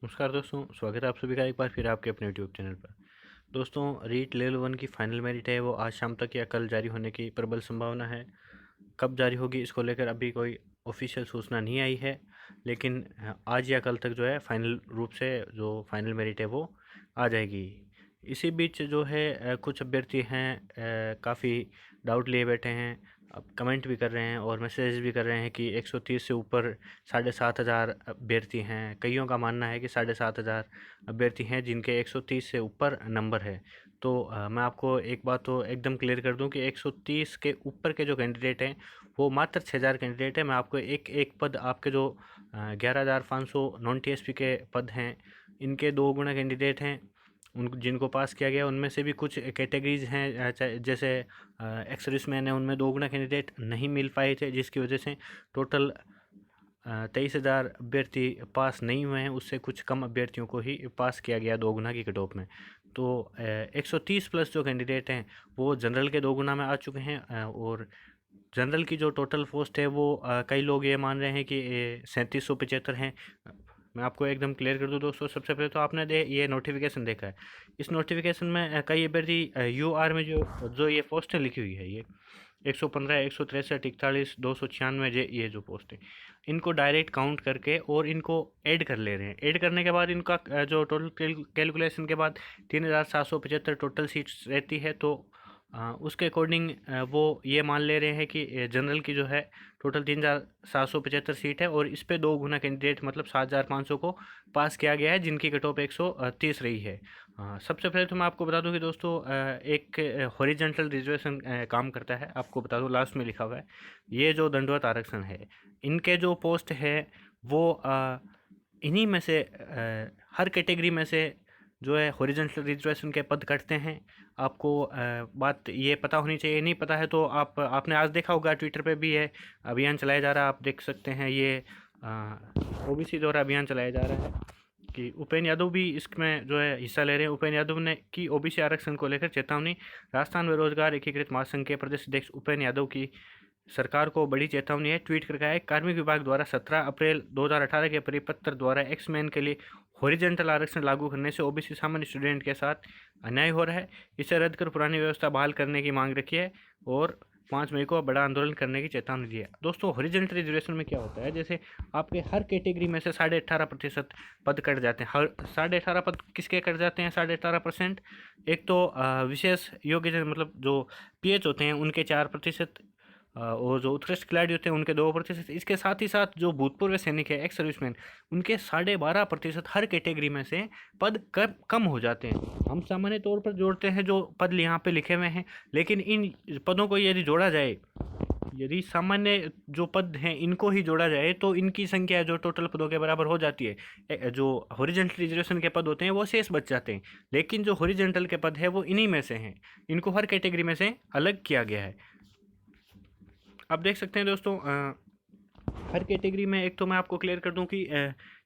नमस्कार दोस्तों, स्वागत है आप सभी का एक बार फिर आपके अपने यूट्यूब चैनल पर। दोस्तों, रीट लेवल 1 की फाइनल मेरिट है वो आज शाम तक या कल जारी होने की प्रबल संभावना है। कब जारी होगी इसको लेकर अभी कोई ऑफिशियल सूचना नहीं आई है, लेकिन आज या कल तक जो है फाइनल रूप से जो फाइनल मेरिट है वो आ जाएगी। इसी बीच जो है कुछ अभ्यर्थी हैं काफ़ी डाउट लिए बैठे हैं। अब कमेंट भी कर रहे हैं और मैसेज भी कर रहे हैं कि 130 से ऊपर 7,500 अभ्यर्थी हैं। कईयों का मानना है कि 7,500 अभ्यर्थी हैं जिनके 130 से ऊपर नंबर है। तो मैं आपको एक बात तो एकदम क्लियर कर दूं कि 130 के ऊपर के जो कैंडिडेट हैं वो मात्र 6,000 कैंडिडेट है। मैं आपको एक एक पद आपके जो 11,500 नॉन टीएसपी के पद हैं इनके 2 गुना कैंडिडेट हैं। उन जिनको पास किया गया उनमें से भी कुछ कैटेगरीज हैं जैसे एक्स सर्विसमैन है, उनमें 2 गुना कैंडिडेट नहीं मिल पाए थे, जिसकी वजह से टोटल 23,000 अभ्यर्थी पास नहीं हुए हैं। उससे कुछ कम अभ्यर्थियों को ही पास किया गया 2 गुना की कट ऑफ में। तो 130 प्लस जो कैंडिडेट हैं वो जनरल के 2 गुना में आ चुके हैं। और जनरल की जो टोटल पोस्ट है वो कई लोग ये मान रहे हैं कि 3775 हैं। मैं आपको एकदम क्लियर कर दूं दोस्तों, सबसे पहले तो आपने ये नोटिफिकेशन देखा है। इस नोटिफिकेशन में कई अभ्यर्थी यू आर में जो जो ये पोस्टें लिखी हुई है, ये 115, 163, 41, 296 ये जो पोस्ट है, इनको डायरेक्ट काउंट करके और इनको ऐड कर ले रहे हैं। ऐड करने के बाद इनका जो टोटल कैलकुलेशन के बाद 3,775 टोटल सीट्स रहती है। तो उसके अकॉर्डिंग वो ये मान ले रहे हैं कि जनरल की जो है टोटल 3,775 सीट है और इस पे 2 गुना कैंडिडेट मतलब 7,500 को पास किया गया है, जिनकी कट ऑफ 130 रही है। सबसे पहले तो मैं आपको बता दूं कि दोस्तों एक हॉरिजेंटल रिजर्वेशन काम करता है। आपको बता दूं लास्ट में लिखा हुआ है ये जो दंडवत आरक्षण है, इनके जो पोस्ट है वो इन्हीं में से हर कैटेगरी में से जो है हॉरिजॉन्टल रिजर्वेशन के पद कटते हैं। आपको बात ये पता होनी चाहिए, नहीं पता है तो आपने आज देखा होगा ट्विटर पे भी है, अभियान चलाया जा रहा है, आप देख सकते हैं। ये ओबीसी द्वारा अभियान चलाया जा रहा है कि उपेंद्र यादव भी इसमें जो है हिस्सा ले रहे हैं। उपेंद्र यादव ने की ओबीसी आरक्षण को लेकर चेतावनी। राजस्थान बेरोजगार एकीकृत महासंघ के प्रदेश अध्यक्ष उपेंद्र यादव की सरकार को बड़ी चेतावनी है। ट्वीट कर कहा है, कार्मिक विभाग द्वारा 17 अप्रैल 2018 के परिपत्र द्वारा एक्समैन के लिए हॉरिजेंटल आरक्षण लागू करने से ओबीसी सामान्य स्टूडेंट के साथ अन्याय हो रहा है। इसे रद्द कर पुरानी व्यवस्था बहाल करने की मांग रखी है और 5 मई को बड़ा आंदोलन करने की चेतावनी दी है। दोस्तों, हॉरिजेंटल रिजर्वेशन में क्या होता है, जैसे आपके हर कैटेगरी में से 18.5% पद कट जाते हैं। हर 18.5 पद किसके कट जाते हैं? 18.5%। एक तो विशेष योग्य मतलब जो पीएच होते हैं उनके 4%, और जो उत्कृष्ट खिलाड़ी होते हैं उनके 2%। इसके साथ ही साथ जो भूतपूर्व सैनिक है, एक्स सर्विसमैन, उनके 12.5% हर कैटेगरी में से पद कम हो जाते हैं। हम सामान्य तौर पर जोड़ते हैं जो पद यहाँ पे लिखे हुए हैं, लेकिन इन पदों को यदि जोड़ा जाए, यदि सामान्य जो पद हैं इनको ही जोड़ा जाए तो इनकी संख्या जो टोटल पदों के बराबर हो जाती है। जो हॉरिजेंटल रिजर्वेशन के पद होते हैं वो शेष बच जाते हैं, लेकिन जो हॉरिजेंटल के पद है वो इन्हीं में से हैं। इनको हर कैटेगरी में से अलग किया गया है। आप देख सकते हैं दोस्तों, हर कैटेगरी में एक तो मैं आपको क्लियर कर दूं कि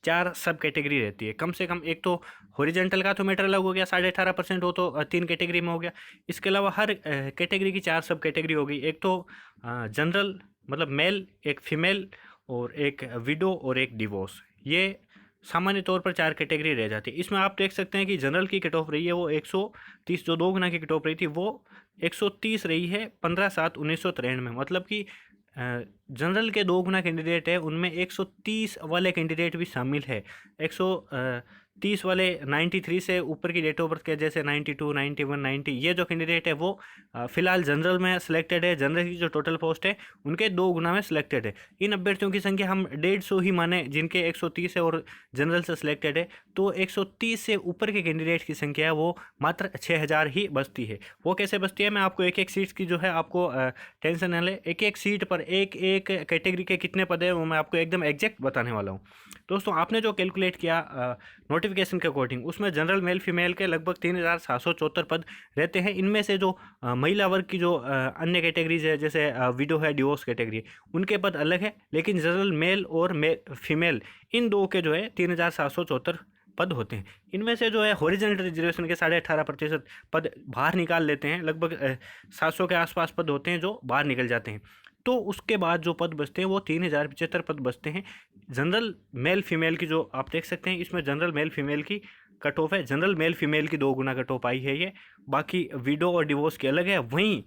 4 सब कैटेगरी रहती है कम से कम। एक तो हॉरिजेंटल का तो मैटर अलग हो गया, 18.5% हो तो 3 कैटेगरी में हो गया। इसके अलावा हर कैटेगरी की 4 सब कैटेगरी हो गई। एक तो जनरल मतलब मेल, एक फीमेल और एक विडो और एक डिवोर्स। ये सामान्य तौर पर 4 कैटेगरी रह जाती है। इसमें आप देख सकते हैं कि जनरल की कट ऑफ रही है वो 130, जो 2 गुना की कट ऑफ रही थी वो 130 रही है 15/7/1993 में। मतलब कि जनरल के 2 गुना कैंडिडेट है उनमें 130 वाले कैंडिडेट भी शामिल है। 130 वाले 93 से ऊपर की डेट ऑफ बर्थ के, जैसे 92, 91, 90, ये जो कैंडिडेट है वो फिलहाल जनरल में सिलेक्टेड है। जनरल की जो टोटल पोस्ट है उनके 2 गुना में सिलेक्टेड है। इन अभ्यर्थियों की संख्या हम 150 ही माने जिनके 130 है और जनरल से सिलेक्टेड है। तो 130 से ऊपर के कैंडिडेट की संख्या वो मात्र 6,000 ही बचती है। वो कैसे बचती है, मैं आपको एक एक सीट्स की जो है आपको टेंशन न ले, एक एक सीट पर एक एक कैटेगरी के कितने पद है वो मैं आपको एकदम एग्जैक्ट बताने वाला हूँ। दोस्तों, आपने जो कैलकुलेट किया नोटिफिकेशन के अकॉर्डिंग, उसमें जनरल मेल फीमेल के लगभग 3,774 पद रहते हैं। इनमें से जो महिला वर्ग की जो अन्य कैटेगरीज है, जैसे विडो है, डिवोर्स कैटेगरी, उनके पद अलग है। लेकिन जनरल मेल और फीमेल इन दो के जो है 3,774 पद होते हैं। इनमें से जो है हॉरिजेंटल रिजर्वेशन के 18.5% पद बाहर निकाल लेते हैं। लगभग 700 के आसपास पद होते हैं जो बाहर निकल जाते हैं। तो उसके बाद जो पद बचते हैं वो 3,075 पद बचते हैं। जनरल मेल फीमेल की जो आप देख सकते हैं, इसमें जनरल मेल फीमेल की कट ऑफ है, जनरल मेल फीमेल की 2 गुना कट ऑफ आई है ये। बाकी विडो और डिवोर्स की अलग है। वहीं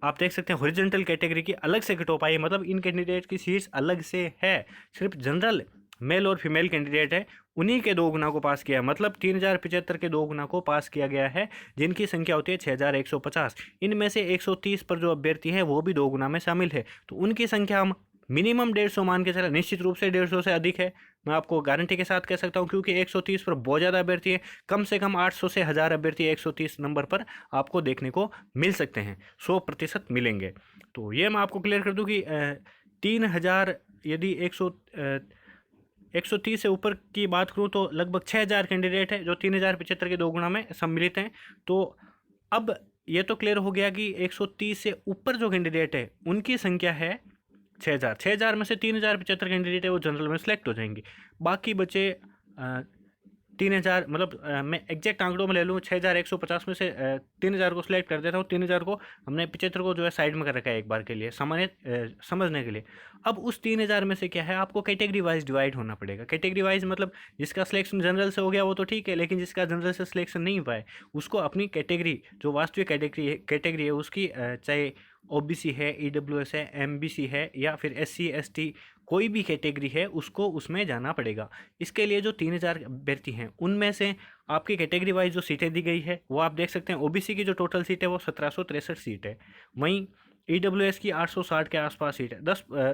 आप देख सकते हैं हॉरिजॉन्टल कैटेगरी की अलग से कट ऑफ आई है, मतलब इन कैंडिडेट की सीट्स अलग से है। सिर्फ जनरल मेल और फीमेल कैंडिडेट है, उन्हीं के 2 गुना को पास किया, मतलब 3075 के 2 गुना को पास किया गया है, जिनकी संख्या होती है 6150। इनमें से 130 पर जो अभ्यर्थी है वो भी 2 गुना में शामिल है, तो उनकी संख्या हम मिनिमम 150 मान के चला, निश्चित रूप से 150 से अधिक है, मैं आपको गारंटी के साथ कह सकता हूँ, क्योंकि 130 पर बहुत ज़्यादा अभ्यर्थी है। कम से कम 800 से 1000 अभ्यर्थी 130 नंबर पर आपको देखने को मिल सकते हैं, 100% मिलेंगे। तो ये मैं आपको क्लियर कर दूँ कि 3000 यदि 130 से ऊपर की बात करूँ तो लगभग 6000 कैंडिडेट है जो 3075 के 2 गुना में सम्मिलित हैं। तो अब ये तो क्लियर हो गया कि 130 से ऊपर जो कैंडिडेट है उनकी संख्या है 6000 में से 3075 कैंडिडेट है वो जनरल में सेलेक्ट हो जाएंगे। बाकी बचे 3000, मतलब मैं एग्जैक्ट आंकड़ों में ले लूँ 6150 में से 3000 को सिलेक्ट कर देता हूँ। 3000 को हमने 75 को जो है साइड में कर रखा है एक बार के लिए सामान्य समझने के लिए। अब उस 3000 में से क्या है, आपको कैटेगरी वाइज डिवाइड होना पड़ेगा। कैटेगरी वाइज मतलब जिसका सिलेक्शन जनरल से हो गया वो तो ठीक है, लेकिन जिसका जनरल से सिलेक्शन नहीं हुआ है उसको अपनी कैटेगरी, जो वास्तविक कैटेगरी है उसकी, चाहे ओबीसी है, ईडब्ल्यूएस है, एमबीसी है या फिर एससी एसटी, कोई भी कैटेगरी है उसको उसमें जाना पड़ेगा। इसके लिए जो 3000 अभ्यर्थी हैं उनमें से आपकी कैटेगरी वाइज जो सीटें दी गई है वो आप देख सकते हैं। ओबीसी की जो टोटल सीट है वो 1763 सीट है। वहीं ईडब्ल्यूएस की 860 के आसपास सीट है।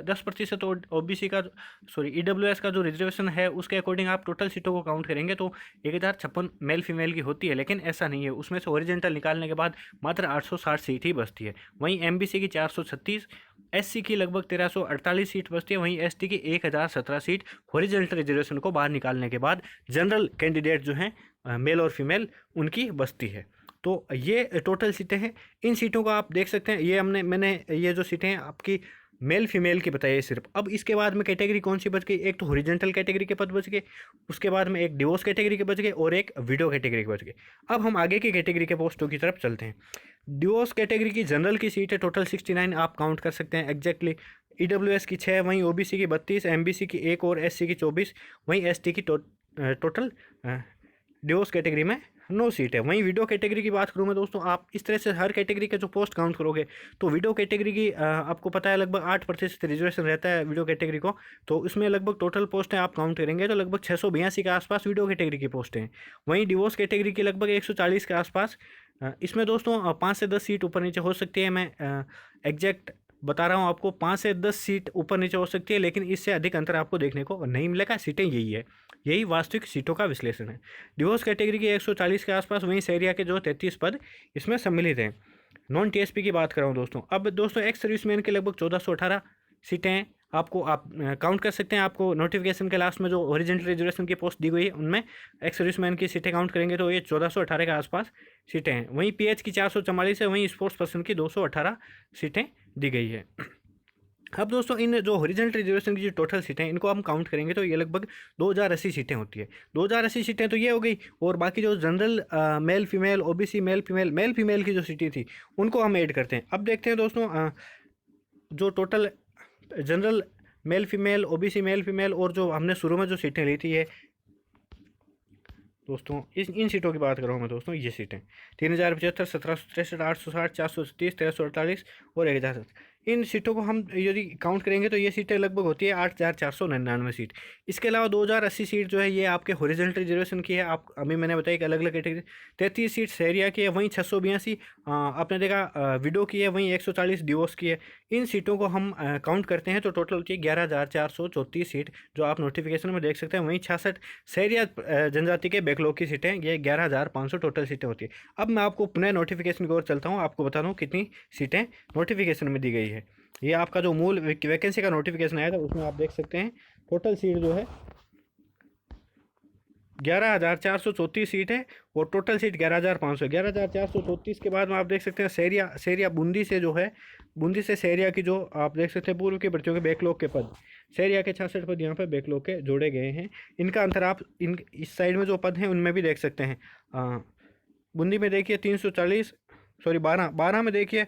10% तो ओबीसी का, सॉरी ईडब्ल्यूएस का जो रिजर्वेशन है उसके अकॉर्डिंग आप टोटल सीटों को काउंट करेंगे तो 1056 मेल फीमेल की होती है, लेकिन ऐसा नहीं है। उसमें से ओरिजेंटल निकालने के बाद मात्र 860 सीट ही बचती है। वहीं एमबीसी की 436, एससी की लगभग 1348 सीट बचती है। वहीं एसटी की 1017 सीट हॉरिजॉन्टल रिजर्वेशन को बाहर निकालने के बाद जनरल कैंडिडेट जो हैं मेल और फीमेल उनकी बचती है। तो ये टोटल सीटें हैं। इन सीटों को आप देख सकते हैं, ये मैंने ये जो सीटें हैं आपकी मेल फीमेल की बताई है सिर्फ। अब इसके बाद में कैटेगरी कौन सी बच गई, एक तो हॉरिजॉन्टल कैटेगरी के पद बच गए, उसके बाद में एक डिवोर्स कैटेगरी के बच गए और एक विडो कैटेगरी के बच गए। अब हम आगे की कैटेगरी के पोस्टों की तरफ चलते हैं। डिवोर्स कैटेगरी की जनरल की सीट है टोटल 69, आप काउंट कर सकते हैं एग्जैक्टली। ईडब्ल्यूएस की 6, वहीं ओबीसी की 32, एमबीसी की 1 और एससी की 24, वहीं एसटी की टोटल डिवोर्स कैटेगरी में 9 सीट है। वहीं विडो कैटेगरी की बात करूँ मैं दोस्तों, आप इस तरह से हर कैटेगरी के जो पोस्ट काउंट करोगे तो विडो कैटेगरी की आपको पता है लगभग 8% रिजर्वेशन रहता है विडो कैटेगरी को। तो इसमें लगभग टोटल पोस्ट है आप काउंट करेंगे तो लगभग 682 के आसपास विडो कैटेगरी की पोस्ट हैं। वहीं डिवोर्स कैटेगरी की लगभग 140 के आसपास। इसमें दोस्तों 5 से 10 सीट ऊपर नीचे हो सकती है, मैं एग्जैक्ट बता रहा हूँ आपको, 5 से 10 सीट ऊपर नीचे हो सकती है, लेकिन इससे अधिक अंतर आपको देखने को नहीं मिलेगा। सीटें यही है, यही वास्तविक सीटों का विश्लेषण है। डिवोर्स कैटेगरी की 140 के आसपास, वहीं सहरिया के जो 33 पद इसमें सम्मिलित हैं। नॉन टीएसपी की बात कर रहा हूँ दोस्तों। अब दोस्तों एक्स सर्विसमैन के लगभग 1418 सीटें हैं। आपको आप काउंट कर सकते हैं, आपको नोटिफिकेशन के लास्ट में जो ओरिजिनल रिजर्वेशन की पोस्ट दी गई है उनमें एक्स सर्विसमैन की सीटें काउंट करेंगे तो ये 1418 के आसपास सीटें हैं। वहीं पीएच की 444 है, वहीं स्पोर्ट्स पर्सन की 218 सीटें दी गई है। अब दोस्तों इन जो हॉरिजॉन्टल रिजर्वेशन की जो टोटल सीटें हैं इनको हम काउंट करेंगे तो ये लगभग 2080 सीटें होती है। 2080 सीटें तो ये हो गई, और बाकी जो general male female OBC male female की जो सीटें थी उनको हम ऐड करते हैं। अब देखते हैं दोस्तों जो total general male female OBC male female और जो हमने शुरू में जो सीटें ली थी ये दोस्तों इन सीटों की बात कर रहा हूँ मैं दोस्तों। ये सीटें 3075, 1763, 860, 430, 1348 और 1000। इन सीटों को हम यदि काउंट करेंगे तो ये सीटें लगभग होती है 8499 सीट। इसके अलावा 2080 सीट जो है ये आपके हॉरिजॉन्टल रिजर्वेशन की है। आप अभी मैंने बताया कि अलग अलग कैटेगरी 33 सीट सहरिया की है, वहीं 682 आपने देखा विडो की है, वहीं 140 डिवोर्स की है। इन सीटों को हम काउंट करते हैं तो टोटल होती है 11434 सीट जो आप नोटिफिकेशन में देख सकते हैं। वहीं 66 सहरिया जनजाति के बैकलॉग की सीटें, ये 11500 टोटल सीटें होती है। अब मैं आपको पुनः नोटिफिकेशन की ओर चलता हूँ, आपको बता दूँ कितनी सीटें नोटिफिकेशन में दी गई है। ये आपका जो मूल वैकेंसी का नोटिफिकेशन आया था उसमें आप देख सकते हैं टोटल सीट जो है 11434 सीट है और टोटल सीट 11500। 11434 के बाद में आप देख सकते हैं सहरिया बूंदी से जो है, बूंदी से सहरिया की जो आप देख सकते हैं पूर्व की भर्तियों के बैकलॉग के पद, सहरिया के 66 पद यहाँ पे बैकलॉग के जोड़े गए हैं। इनका अंतर आप इन इस साइड में जो पद हैं उनमें भी देख सकते हैं। बूंदी में देखिए 340, सॉरी 12 में देखिए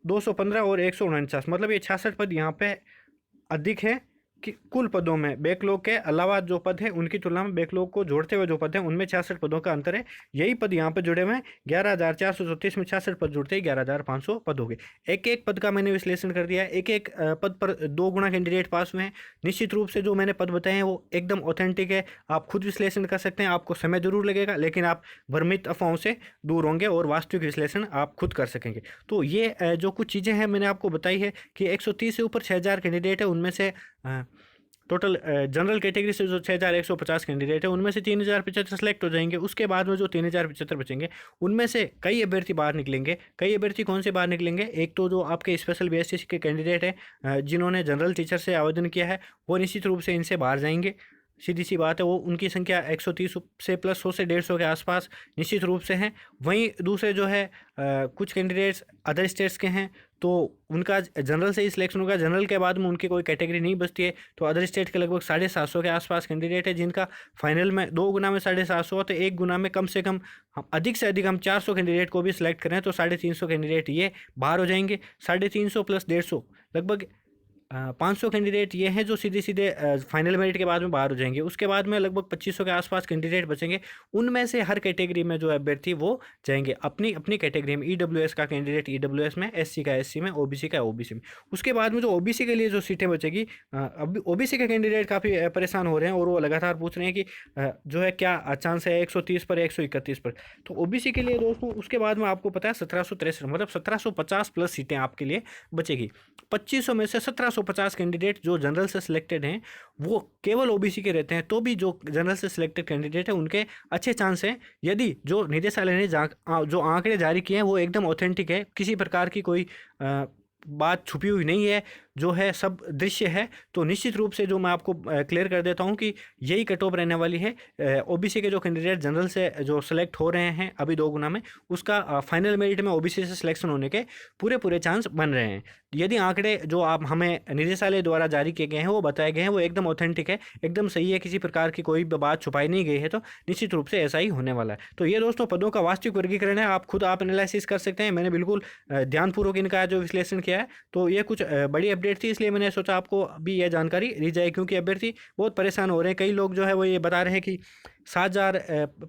215 और 149, मतलब ये 66 पद यहाँ पे अधिक है कि कुल पदों में बैकलॉग के अलावा जो पद है उनकी तुलना में बैकलॉग को जोड़ते हुए जो पद है उनमें 66 पदों का अंतर है। यही पद यहाँ पे जुड़े हुए हैं। 11,434 में 66 पद जुड़ते हैं 11,500 पद हो गए। एक एक पद का मैंने विश्लेषण कर दिया है। एक एक पद पर 2 गुना कैंडिडेट पास हुए हैं। निश्चित रूप से जो मैंने पद बताए हैं वो एकदम ऑथेंटिक है। आप खुद विश्लेषण कर सकते हैं। आपको समय जरूर लगेगा, लेकिन आप भ्रमित अफवाहों से दूर होंगे और वास्तविक विश्लेषण आप खुद कर सकेंगे। तो ये जो कुछ चीज़ें हैं मैंने आपको बताई है कि 130 से ऊपर 6,000 कैंडिडेट है। उनमें से टोटल जनरल कैटेगरी से जो 6,150 कैंडिडेट है उनमें से 3,075 सेलेक्ट हो जाएंगे। उसके बाद में जो 3,075 बचेंगे उनमें से कई अभ्यर्थी बाहर निकलेंगे। कई अभ्यर्थी कौन से बाहर निकलेंगे? एक तो जो आपके स्पेशल बीएससी के कैंडिडेट है जिन्होंने जनरल टीचर से आवेदन किया है वो निश्चित रूप से इनसे बाहर जाएंगे। सीधी सी बात है, वो उनकी संख्या 130 से प्लस 100 से 150 के आसपास निश्चित रूप से हैं। वहीं दूसरे जो है कुछ कैंडिडेट्स अदर स्टेट्स के हैं तो उनका जनरल से ही सिलेक्शन होगा। जनरल के बाद में उनकी कोई कैटेगरी नहीं बचती है। तो अदर स्टेट के लगभग 750 के आसपास कैंडिडेट है जिनका फाइनल में 2 गुना में 750 तो 1 गुना में कम से कम हम अधिक से अधिक हम 400 कैंडिडेट को भी सिलेक्ट करें तो 350 कैंडिडेट ये बाहर हो जाएंगे। 350 प्लस 150 लगभग 500 कैंडिडेट ये हैं जो सीधे सीधे फाइनल मेरिट के बाद में बाहर हो जाएंगे। उसके बाद में लगभग 2500 के आसपास कैंडिडेट बचेंगे। उनमें से हर कैटेगरी में जो अभ्यर्थी वो जाएंगे अपनी अपनी कैटेगरी में। ईडब्ल्यूएस का कैंडिडेट ईडब्ल्यूएस में, एससी का एससी में, ओबीसी का ओबीसी में। उसके बाद में जो ओबीसी के लिए जो सीटें बचेगी, अब ओबीसी के कैंडिडेट काफ़ी परेशान हो रहे हैं और वो लगातार पूछ रहे हैं कि जो है क्या चांस है 130 पर 131 पर। तो ओबीसी के लिए दोस्तों उसके बाद में आपको पता है 1763 मतलब 1750 प्लस सीटें आपके लिए बचेगी। 2500 में से 1750 कैंडिडेट जो जनरल से सिलेक्टेड हैं वो केवल ओबीसी के रहते हैं। तो भी जो जनरल से सिलेक्टेड कैंडिडेट है उनके अच्छे चांस हैं यदि जो निदेशालय ने जो आंकड़े जारी किए हैं वो एकदम ऑथेंटिक है, किसी प्रकार की कोई बात छुपी हुई नहीं है, जो है सब दृश्य है। तो निश्चित रूप से जो मैं आपको क्लियर कर देता हूं कि यही कट ऑफ रहने वाली है। ओबीसी के जो कैंडिडेट जनरल से जो सेलेक्ट हो रहे हैं अभी 2 गुना में, उसका फाइनल मेरिट में ओबीसी से सिलेक्शन होने के पूरे चांस बन रहे हैं। यदि आंकड़े जो आप हमें निदेशालय द्वारा जारी किए गए हैं वो बताए गए हैं वो एकदम ऑथेंटिक है, एकदम सही है, किसी प्रकार की कोई बात छुपाई नहीं गई है, तो निश्चित रूप से ऐसा ही होने वाला है। तो ये दोस्तों पदों का वास्तविक वर्गीकरण है। आप खुद आप एनालिसिस कर सकते हैं। मैंने बिल्कुल ध्यानपूर्वक इनका जो विश्लेषण किया है। तो ये कुछ बड़ी अपडेट थी, इसलिए मैंने सोचा आपको भी यह जानकारी दी जाए, क्योंकि अभ्यर्थी बहुत परेशान हो रहे हैं। कई लोग जो है वो ये बता रहे हैं कि 7,000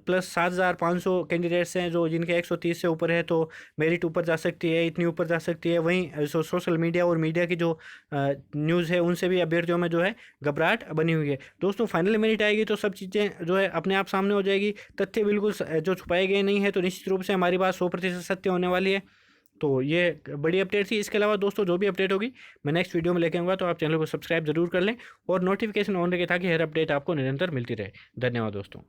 प्लस 7,500 कैंडिडेट्स हैं जो जिनके 130 से ऊपर है तो मेरिट ऊपर जा सकती है, इतनी ऊपर जा सकती है। वहीं सोशल मीडिया और मीडिया की जो न्यूज़ है उनसे भी अभ्यर्थियों में जो है घबराहट बनी हुई है। दोस्तों फाइनल मेरिट आएगी तो सब चीज़ें जो है अपने आप सामने हो जाएगी। तथ्य बिल्कुल जो छुपाए गए नहीं है, तो निश्चित रूप से हमारी बात 100% सत्य होने वाली है। तो ये बड़ी अपडेट थी। इसके अलावा दोस्तों जो भी अपडेट होगी मैं नेक्स्ट वीडियो में लेके आऊँगा, तो आप चैनल को सब्सक्राइब जरूर कर लें और नोटिफिकेशन ऑन रखें ताकि हर अपडेट आपको निरंतर मिलती रहे। धन्यवाद दोस्तों।